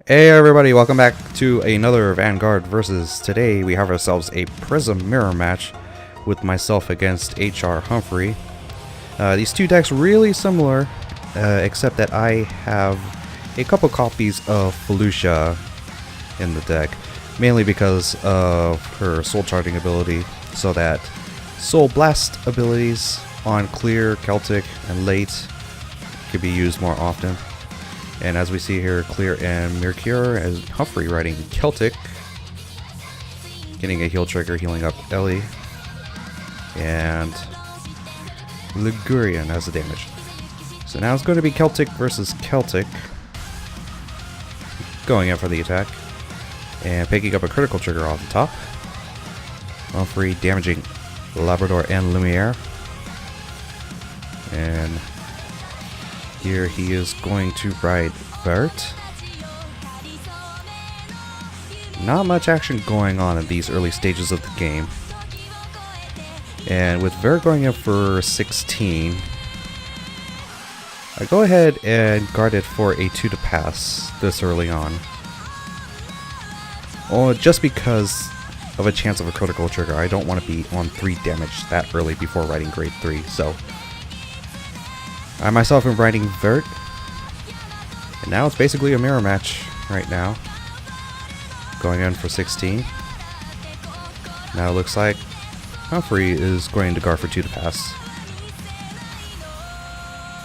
Hey everybody, welcome back to another Vanguard versus. Today we have ourselves a Prism mirror match with myself against HR Humphrey. These two decks really similar, except that I have a couple copies of Felucia in the deck, mainly because of her soul charging ability, so that soul blast abilities on clear, Celtic, and late could be used more often. And as we see here, Clear and Mercure as Humphrey riding Celtic, getting a heal trigger, healing up Ellie, and Ligurian as the damage. So now it's going to be Celtic versus Celtic, going in for the attack, and picking up a critical trigger off the top. Humphrey damaging Labrador and Lumiere, and here he is going to ride Vert. Not much action going on in these early stages of the game. And with Vert going in for 16, I go ahead and guard it for a 2 to pass this early on. Oh, just because of a chance of a critical trigger. I don't want to be on 3 damage that early before riding grade 3, so I myself am riding Vert, and now it's basically a mirror match right now. Going in for 16. Now it looks like Humphrey is going to guard for 2 to pass.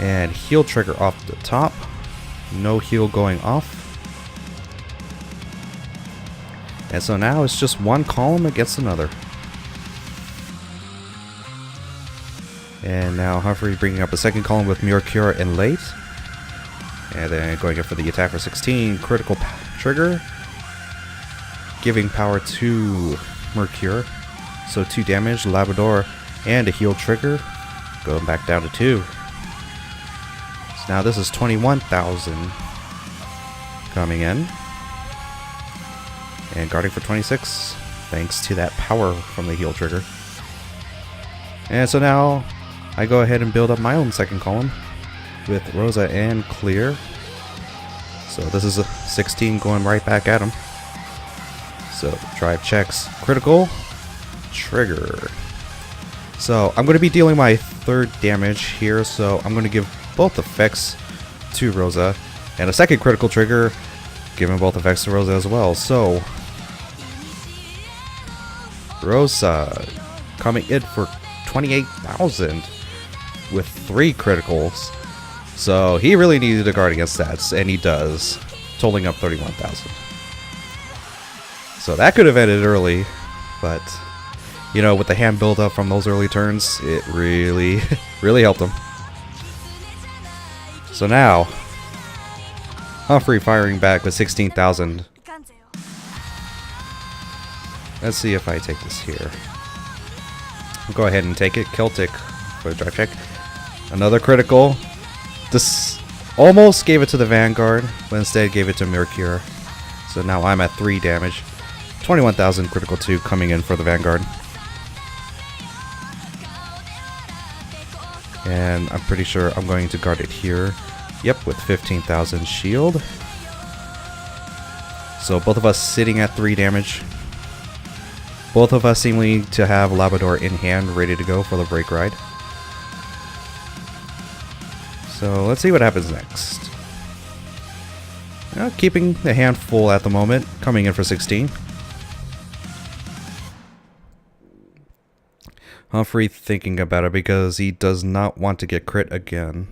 And heal trigger off the top. No heal going off. And so now it's just one column against another. And now Humphrey bringing up a second column with Mercure and late. And then going up for the attack for 16. Critical trigger. Giving power to Mercure. So 2 damage, Labrador, and a heal trigger. Going back down to 2. So now this is 21,000 coming in. And guarding for 26. Thanks to that power from the heal trigger. And so now I go ahead and build up my own second column with Rosa and Clear. So this is a 16 going right back at him. So drive checks, critical, trigger. So I'm going to be dealing my 3rd damage here, so I'm going to give both effects to Rosa. And a second critical trigger, giving both effects to Rosa as well. So Rosa coming in for 28,000 with 3 criticals, so he really needed to guard against that, and he does, totaling up 31,000. So that could have ended early, but you know, with the hand build up from those early turns, it really really helped him. So now Humphrey firing back with 16,000. Let's see if I take this here. I'll go ahead and take it. Celtic for a drive check. Another critical. This almost gave it to the Vanguard, but instead gave it to Mercure. So now I'm at 3 damage. 21,000 critical 2 coming in for the Vanguard. And I'm pretty sure I'm going to guard it here. Yep, with 15,000 shield. So both of us sitting at 3 damage. Both of us seemingly to have Labrador in hand, ready to go for the break ride. So let's see what happens next. Keeping the hand full at the moment, coming in for 16. Humphrey thinking about it because he does not want to get crit again.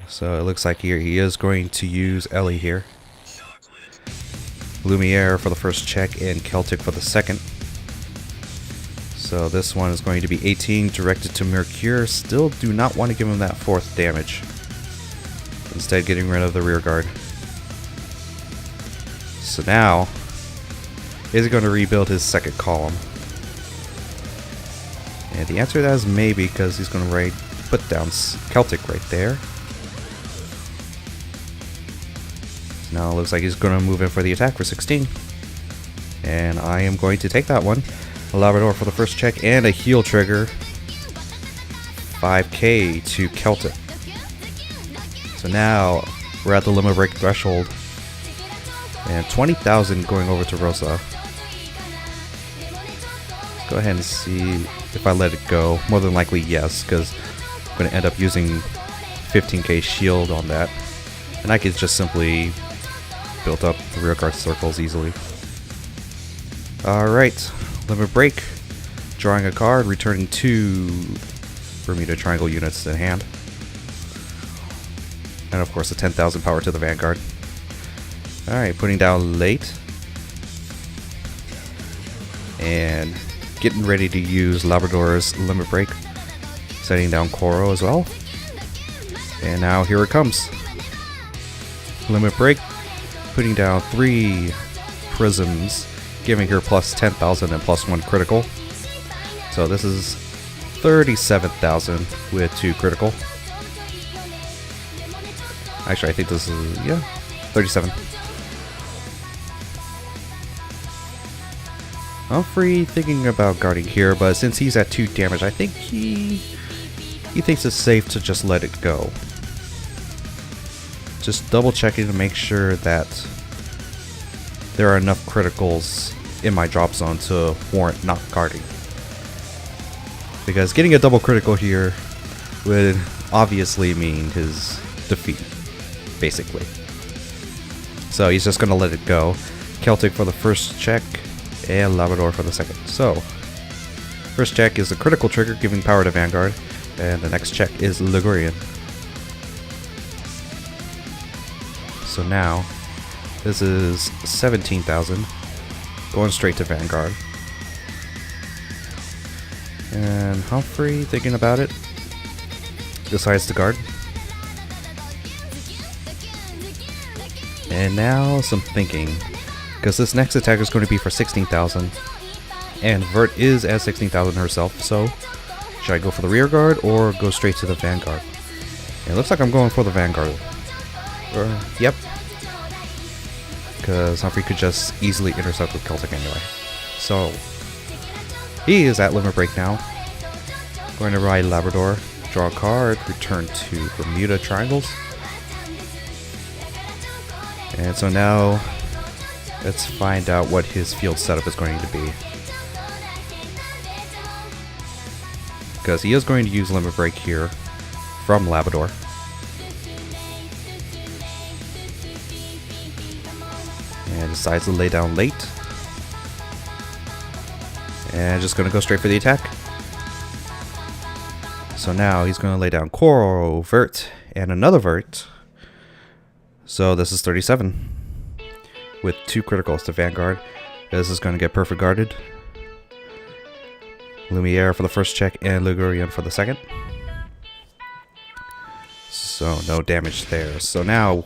So it looks like here he is going to use Ellie here. Lumiere for the first check and Celtic for the second. So this one is going to be 18 directed to Mercure. Still do not want to give him that 4th damage. Instead getting rid of the rear guard. So now is he going to rebuild his second column? And the answer to that is maybe, because he's going to put down Celtic right there. Now it looks like he's going to move in for the attack for 16. And I am going to take that one. A Labrador for the first check and a heal trigger. 5k to Celtic. So So now we're at the limit break threshold. And 20,000 going over to Rosa. Go ahead and see if I let it go. More than likely yes, because I'm going to end up using 15k shield on that. And I could just simply build up the rear guard circles easily. Alright, limit break. Drawing a card, returning 2 Bermuda Triangle units in hand. And of course the 10,000 power to the Vanguard. Alright, putting down late. And getting ready to use Labrador's limit break. Setting down Koro as well. And now here it comes. Limit break. Putting down 3 prisms. Giving her plus 10,000 and plus 1 critical. So this is 37,000 with 2 critical. Actually, I think this is, yeah, 37. Humphrey thinking about guarding here, but since he's at 2 damage, I think he thinks it's safe to just let it go. Just double checking to make sure that there are enough criticals in my drop zone to warrant not guarding. Because getting a double critical here would obviously mean his defeat, basically. So he's just going to let it go. Celtic for the first check, and Labrador for the second. So, first check is a critical trigger giving power to Vanguard, and the next check is Ligurian. So now, this is 17,000, going straight to Vanguard. And Humphrey, thinking about it, decides to guard. And now some thinking, because this next attack is going to be for 16,000, and Vert is at 16,000 herself, so should I go for the rear guard or go straight to the Vanguard? And it looks like I'm going for the Vanguard. Yep. Because Humphrey could just easily intercept with Celtic anyway. So, he is at limit break now. Going to ride Labrador, draw a card, return to Bermuda Triangles. And so now, let's find out what his field setup is going to be. Because he is going to use limit break here from Labrador. And decides to lay down late. And just going to go straight for the attack. So now he's going to lay down Koro, Vert, and another Vert. So this is 37. With 2 criticals to Vanguard. This is going to get perfect guarded. Lumiere for the first check and Ligurian for the second. So no damage there. So now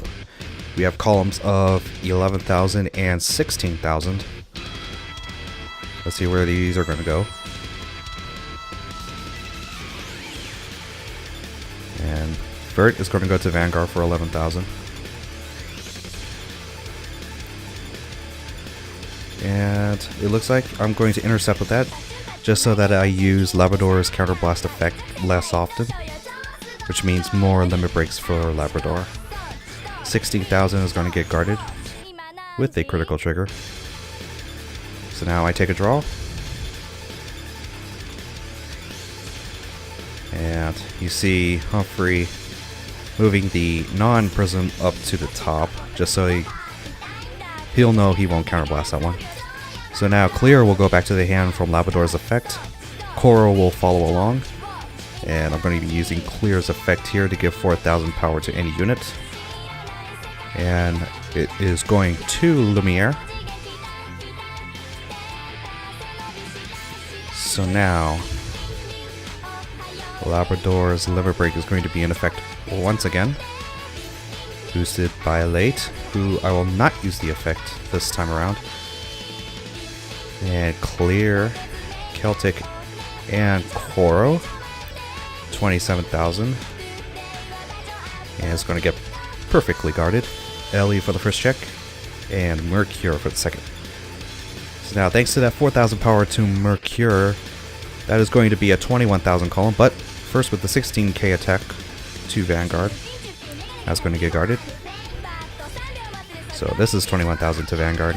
we have columns of 11,000 and 16,000. Let's see where these are going to go. And Vert is going to go to Vanguard for 11,000. And it looks like I'm going to intercept with that, just so that I use Labrador's counterblast effect less often, which means more limit breaks for Labrador. 16,000 is going to get guarded with a critical trigger. So now I take a draw. And you see Humphrey moving the non-prism up to the top, just so he'll know he won't counterblast that one. So now Clear will go back to the hand from Labrador's effect. Koro will follow along. And I'm going to be using Clear's effect here to give 4,000 power to any unit. And it is going to Lumiere. So now Labrador's limit break is going to be in effect once again. Boosted by Late, who I will not use the effect this time around. And Clear, Celtic, and Koro. 27,000. And it's going to get perfectly guarded. Ellie for the first check, and Mercure for the second. So now, thanks to that 4,000 power to Mercure, that is going to be a 21,000 column, but first with the 16k attack to Vanguard. That's going to get guarded. So this is 21,000 to Vanguard.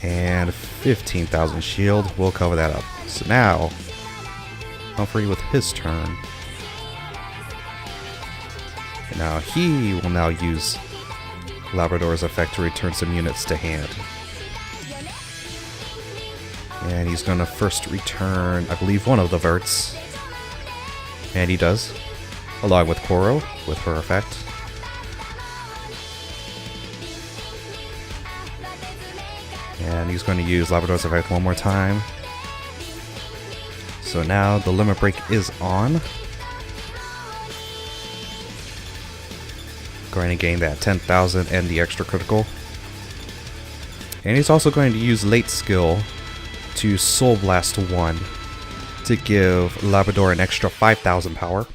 And 15,000 shield. We'll cover that up. So now, Humphrey with his turn. And now he will now use Labrador's effect to return some units to hand. And he's going to first return, I believe, one of the verts. And he does. Along with Koro, with her effect. And he's going to use Labrador's effect one more time. So now the limit break is on. Going to gain that 10,000 and the extra critical. And he's also going to use late skill to Soul Blast 1 to give Labrador an extra 5,000 power.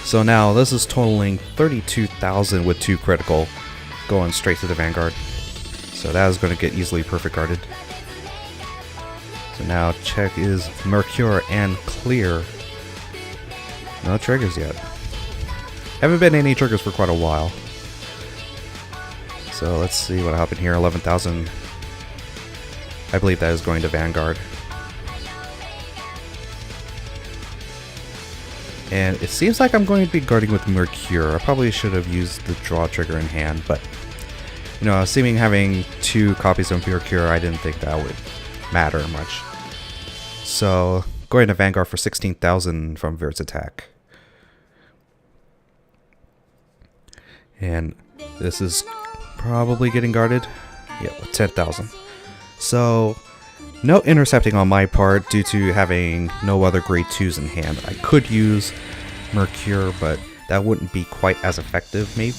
So now this is totaling 32,000 with 2 critical, going straight to the Vanguard. So that is going to get easily perfect guarded. So now check is Mercure and clear. No triggers yet. Haven't been any triggers for quite a while. So let's see what happened here. 11,000. I believe that is going to Vanguard. And it seems like I'm going to be guarding with Mercure. I probably should have used the draw trigger in hand, but you know, assuming having 2 copies of Mercure, I didn't think that would matter much. So going to Vanguard for 16,000 from Vert's attack. And this is probably getting guarded. Yeah, with 10,000. So no intercepting on my part due to having no other grade 2s in hand. I could use Mercure, but that wouldn't be quite as effective maybe,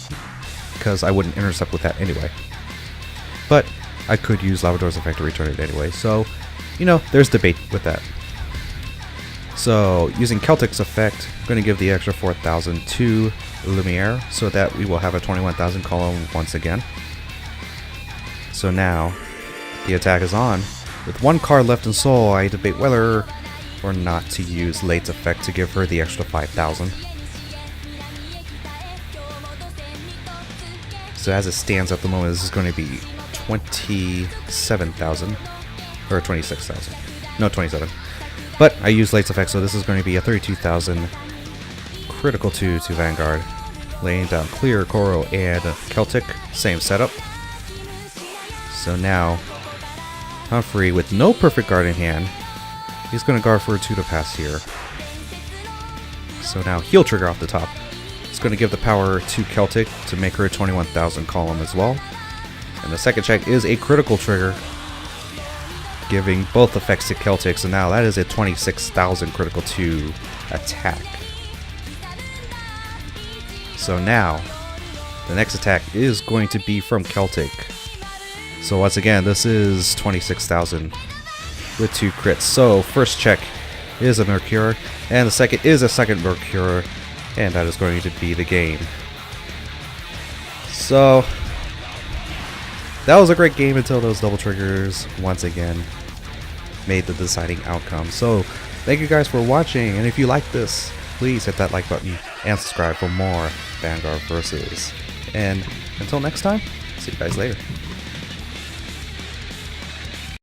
because I wouldn't intercept with that anyway. But I could use Labrador's effect to return it anyway, so you know, there's debate with that. So using Celtic's effect, I'm going to give the extra 4,000 to Lumiere so that we will have a 21,000 column once again. So now the attack is on. With 1 card left in Soul, I debate whether or not to use Late's effect to give her the extra 5,000. So as it stands at the moment, this is going to be 27,000. Or 26,000. No, 27. But I use Late's effect, so this is going to be a 32,000 critical 2 to Vanguard. Laying down Clear, Koro, and Celtic. Same setup. So now Humphrey, with no perfect guard in hand, he's going to guard for a 2 to pass here. So now he'll trigger off the top. It's going to give the power to Celtic to make her a 21,000 column as well. And the second check is a critical trigger, giving both effects to Celtic. So now that is a 26,000 critical 2 attack. So now the next attack is going to be from Celtic. So once again, this is 26,000 with 2 crits. So first check is a Mercure, and the second is a second Mercure, and that is going to be the game. So that was a great game until those double triggers once again made the deciding outcome. So thank you guys for watching, and if you like this, please hit that like button and subscribe for more Vanguard Versus. And until next time, see you guys later.